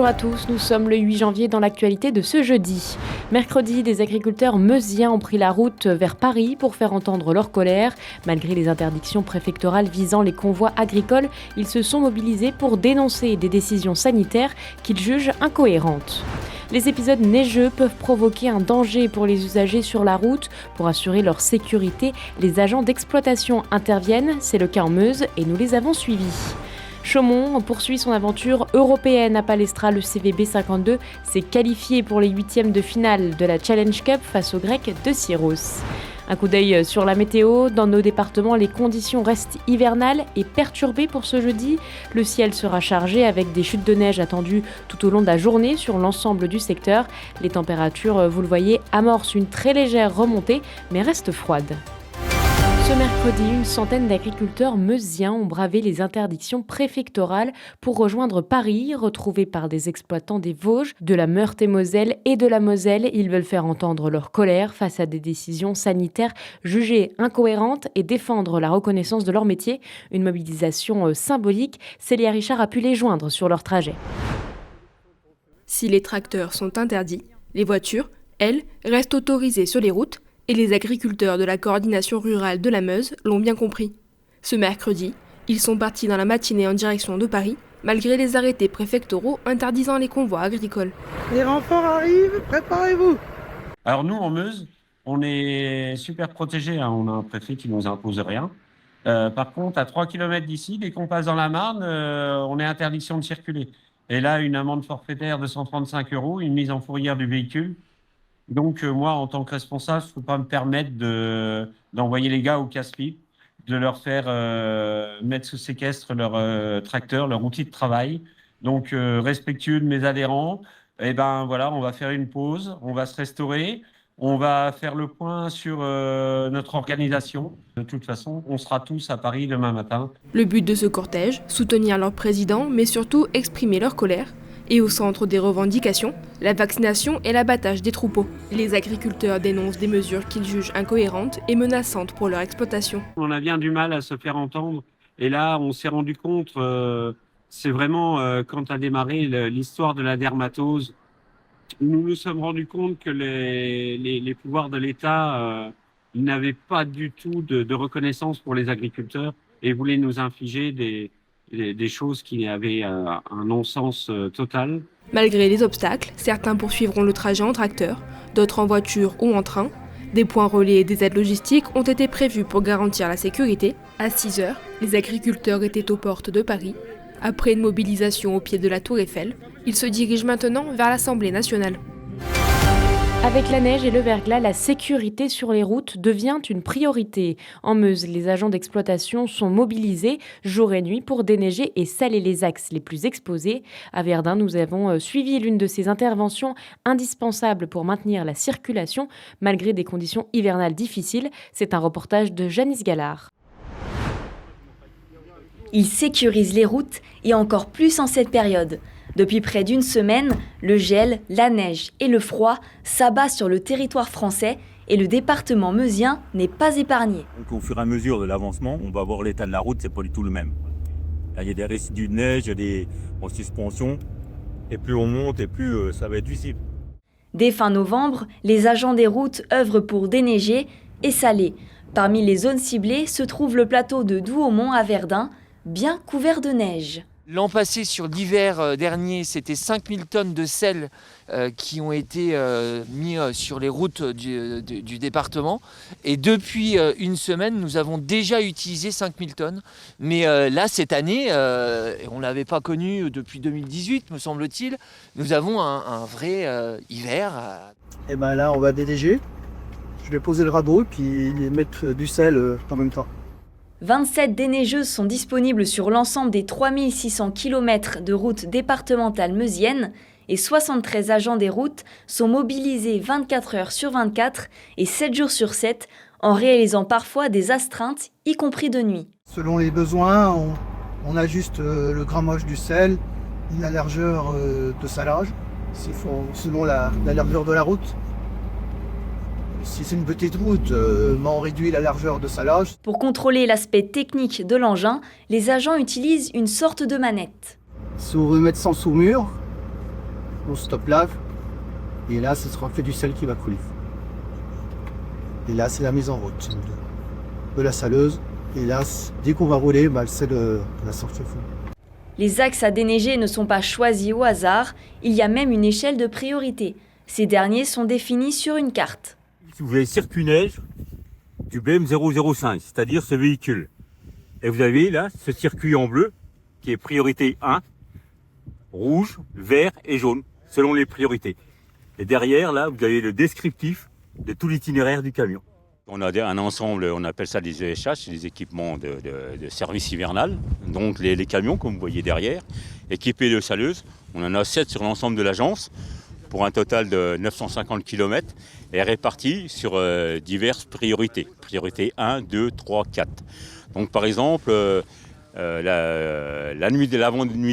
Bonjour à tous, nous sommes le 8 janvier dans l'actualité de ce jeudi. Mercredi, des agriculteurs meusiens ont pris la route vers Paris pour faire entendre leur colère. Malgré les interdictions préfectorales visant les convois agricoles, ils se sont mobilisés pour dénoncer des décisions sanitaires qu'ils jugent incohérentes. Les épisodes neigeux peuvent provoquer un danger pour les usagers sur la route. Pour assurer leur sécurité, les agents d'exploitation interviennent. C'est le cas en Meuse et nous les avons suivis. Chaumont poursuit son aventure européenne à Palestra. Le CVB 52 s'est qualifié pour les huitièmes de finale de la Challenge Cup face aux Grecs de Syros. Un coup d'œil sur la météo. Dans nos départements, les conditions restent hivernales et perturbées pour ce jeudi. Le ciel sera chargé avec des chutes de neige attendues tout au long de la journée sur l'ensemble du secteur. Les températures, vous le voyez, amorcent une très légère remontée mais restent froides. Ce mercredi, une centaine d'agriculteurs meusiens ont bravé les interdictions préfectorales pour rejoindre Paris. Retrouvés par des exploitants des Vosges, de la Meurthe-et-Moselle et de la Moselle, ils veulent faire entendre leur colère face à des décisions sanitaires jugées incohérentes et défendre la reconnaissance de leur métier. Une mobilisation symbolique. Célia Richard a pu les joindre sur leur trajet. Si les tracteurs sont interdits, les voitures, elles, restent autorisées sur les routes. Et les agriculteurs de la coordination rurale de la Meuse l'ont bien compris. Ce mercredi, ils sont partis dans la matinée en direction de Paris, malgré les arrêtés préfectoraux interdisant les convois agricoles. Les renforts arrivent, préparez-vous. Alors nous, en Meuse, on est super protégés, hein. On a un préfet qui ne nous impose rien. Par contre, à 3 km d'ici, dès qu'on passe dans la Marne, on est interdiction de circuler. Et là, une amende forfaitaire de 135 €, une mise en fourrière du véhicule. Donc, moi, en tant que responsable, je ne peux pas me permettre d'envoyer les gars au casse-pipe, de leur faire mettre sous séquestre leur tracteur, leur outil de travail. Donc, respectueux de mes adhérents, eh ben, voilà, on va faire une pause, on va se restaurer, on va faire le point sur notre organisation. De toute façon, on sera tous à Paris demain matin. Le but de ce cortège, soutenir leur président, mais surtout exprimer leur colère. Et au centre des revendications, la vaccination et l'abattage des troupeaux. Les agriculteurs dénoncent des mesures qu'ils jugent incohérentes et menaçantes pour leur exploitation. On a bien du mal à se faire entendre. Et là, on s'est rendu compte, c'est vraiment quand a démarré l'histoire de la dermatose, nous nous sommes rendus compte que les pouvoirs de l'État n'avaient pas du tout de reconnaissance pour les agriculteurs et voulaient nous infliger des choses qui avaient un non-sens total. Malgré les obstacles, certains poursuivront le trajet en tracteur, d'autres en voiture ou en train. Des points relais et des aides logistiques ont été prévus pour garantir la sécurité. À 6 h, les agriculteurs étaient aux portes de Paris. Après une mobilisation au pied de la Tour Eiffel, ils se dirigent maintenant vers l'Assemblée nationale. Avec la neige et le verglas, la sécurité sur les routes devient une priorité. En Meuse, les agents d'exploitation sont mobilisés jour et nuit pour déneiger et saler les axes les plus exposés. À Verdun, nous avons suivi l'une de ces interventions indispensables pour maintenir la circulation malgré des conditions hivernales difficiles. C'est un reportage de Janice Gallard. Ils sécurisent les routes et encore plus en cette période. Depuis près d'une semaine, le gel, la neige et le froid s'abattent sur le territoire français et le département meusien n'est pas épargné. Donc, au fur et à mesure de l'avancement, on va voir l'état de la route, c'est pas du tout le même. Là, il y a des résidus de neige, en suspension, et plus on monte et plus ça va être visible. Dès fin novembre, les agents des routes œuvrent pour déneiger et saler. Parmi les zones ciblées se trouve le plateau de Douaumont à Verdun, bien couvert de neige. L'an passé, sur l'hiver dernier, c'était 5000 tonnes de sel qui ont été mis sur les routes du département. Et depuis une semaine, nous avons déjà utilisé 5000 tonnes. Mais là, cette année, on ne l'avait pas connu depuis 2018, me semble-t-il, nous avons un vrai hiver. Et ben là, on va déneiger. Je vais poser le radeau et puis mettre du sel en même temps. 27 déneigeuses sont disponibles sur l'ensemble des 3600 km de routes départementales meusiennes et 73 agents des routes sont mobilisés 24 heures sur 24 et 7 jours sur 7 en réalisant parfois des astreintes, y compris de nuit. Selon les besoins, on ajuste le grammage du sel, la largeur de salage, selon la largeur de la route. Si c'est une petite route, on réduit la largeur de salage. Pour contrôler l'aspect technique de l'engin, les agents utilisent une sorte de manette. Si on veut mettre sans sous-mur, on stoppe lave. Et là, ce sera fait du sel qui va couler. Et là, c'est la mise en route de la saleuse. Et là, dès qu'on va rouler, le sel va sortir fond. Les axes à déneiger ne sont pas choisis au hasard, il y a même une échelle de priorité. Ces derniers sont définis sur une carte. Si vous avez circuit neige du BM005, c'est-à-dire ce véhicule, et vous avez là ce circuit en bleu qui est priorité 1, rouge, vert et jaune, selon les priorités. Et derrière, là, vous avez le descriptif de tout l'itinéraire du camion. On a un ensemble, on appelle ça des ESH, des équipements de service hivernal. Donc les camions, comme vous voyez derrière, équipés de saleuses. On en a 7 sur l'ensemble de l'agence, pour un total de 950 km, et répartis sur diverses priorités. Priorité 1, 2, 3, 4. Donc par exemple, l'avant-nuit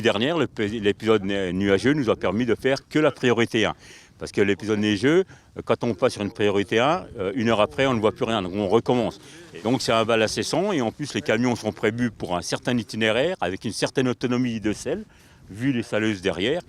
dernière, l'épisode nuageux nous a permis de faire que la priorité 1. Parce que l'épisode neigeux, quand on passe sur une priorité 1, une heure après, on ne voit plus rien, donc on recommence. Et donc c'est un val assez sans, et en plus les camions sont prévus pour un certain itinéraire, avec une certaine autonomie de sel, vu les saleuses derrière,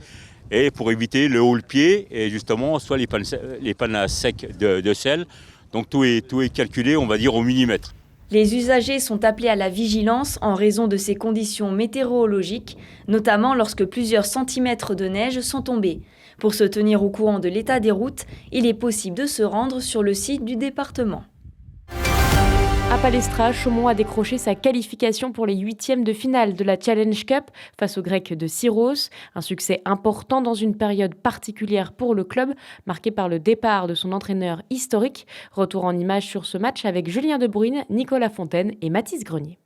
et pour éviter le haut-le-pied, et justement, soit les pannes à sec de sel. Donc tout est calculé, on va dire, au millimètre. Les usagers sont appelés à la vigilance en raison de ces conditions météorologiques, notamment lorsque plusieurs centimètres de neige sont tombés. Pour se tenir au courant de l'état des routes, il est possible de se rendre sur le site du département. À Palestra, Chaumont a décroché sa qualification pour les 8e de finale de la Challenge Cup face aux Grecs de Syros. Un succès important dans une période particulière pour le club, marqué par le départ de son entraîneur historique. Retour en images sur ce match avec Julien De Bruyne, Nicolas Fontaine et Mathis Grenier.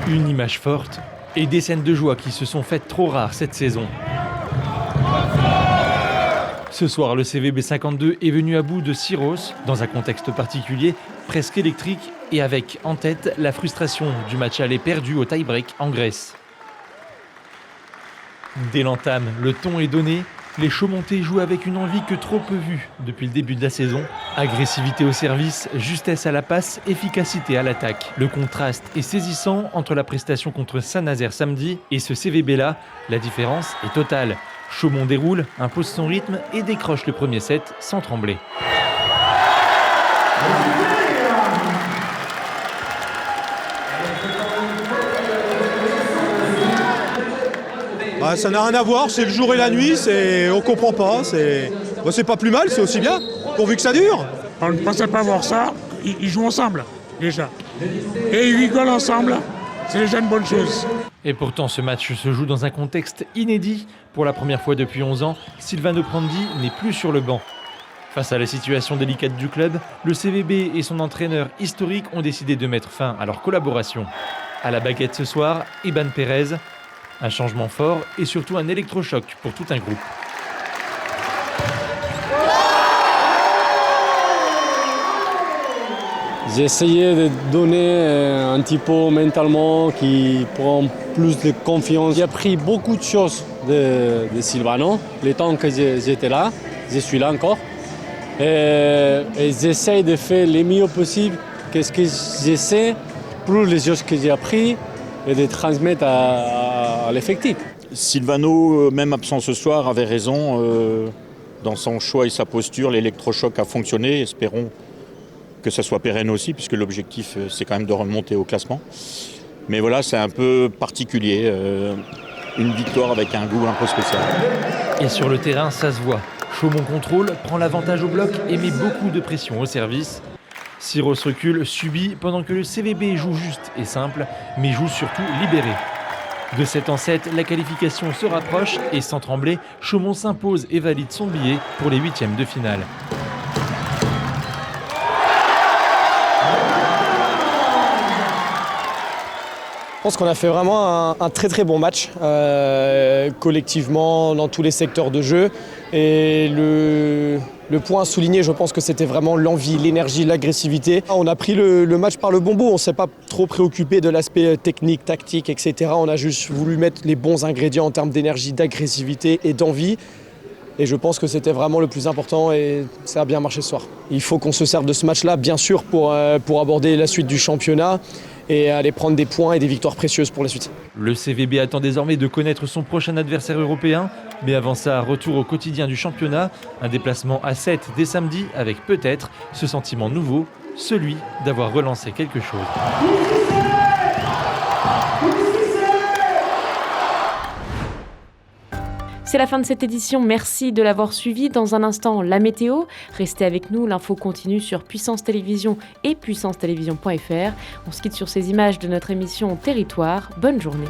Une image forte et des scènes de joie qui se sont faites trop rares cette saison. Ce soir, le CVB 52 est venu à bout de Syros, dans un contexte particulier, presque électrique, et avec en tête la frustration du match aller perdu au tie-break en Grèce. Dès l'entame, le ton est donné. Les Chaumontais jouent avec une envie que trop peu vue depuis le début de la saison. Agressivité au service, justesse à la passe, efficacité à l'attaque. Le contraste est saisissant entre la prestation contre Saint-Nazaire samedi et ce CVB-là. La différence est totale. Chaumont déroule, impose son rythme et décroche le premier set sans trembler. Ça n'a rien à voir, c'est le jour et la nuit, on comprend pas, c'est pas plus mal, c'est aussi bien, pourvu que ça dure. On ne pensait pas voir ça, ils jouent ensemble déjà. Et ils rigolent ensemble, c'est déjà une bonne chose. Et pourtant ce match se joue dans un contexte inédit. Pour la première fois depuis 11 ans, Silvano Prandi n'est plus sur le banc. Face à la situation délicate du club, le CVB et son entraîneur historique ont décidé de mettre fin à leur collaboration. À la baguette ce soir, Eban Pérez. Un changement fort et surtout un électrochoc pour tout un groupe. J'ai essayé de donner un petit peu mentalement qui prend plus de confiance. J'ai appris beaucoup de choses de Silvano. Le temps que j'étais là, je suis là encore. Et j'essaie de faire le mieux possible qu'est-ce que j'essaie pour les choses que j'ai appris et de transmettre à l'effectif. Silvano, même absent ce soir, avait raison dans son choix et sa posture. L'électrochoc a fonctionné, espérons que ça soit pérenne aussi, puisque l'objectif c'est quand même de remonter au classement. Mais voilà, c'est un peu particulier, une victoire avec un goût un peu spécial. Et sur le terrain, ça se voit. Chaumont contrôle, prend l'avantage au bloc et met beaucoup de pression au service. Syros recule, subit, pendant que le CVB joue juste et simple, mais joue surtout libéré. De 7 en 7, la qualification se rapproche et sans trembler, Chaumont s'impose et valide son billet pour les 8e de finale. Je pense qu'on a fait vraiment un très très bon match, collectivement dans tous les secteurs de jeu. Et le point à souligner, je pense que c'était vraiment l'envie, l'énergie, l'agressivité. On a pris le match par le bon bout, on ne s'est pas trop préoccupé de l'aspect technique, tactique, etc. On a juste voulu mettre les bons ingrédients en termes d'énergie, d'agressivité et d'envie. Et je pense que c'était vraiment le plus important et ça a bien marché ce soir. Il faut qu'on se serve de ce match-là, bien sûr, pour aborder la suite du championnat. et aller prendre des points et des victoires précieuses pour la suite. Le CVB attend désormais de connaître son prochain adversaire européen. Mais avant ça, retour au quotidien du championnat. Un déplacement à 7 dès samedi avec peut-être ce sentiment nouveau, celui d'avoir relancé quelque chose. C'est la fin de cette édition, merci de l'avoir suivi. Dans un instant, la météo. Restez avec nous, l'info continue sur Puissance Télévision et puissancetélévision.fr. On se quitte sur ces images de notre émission Territoire. Bonne journée.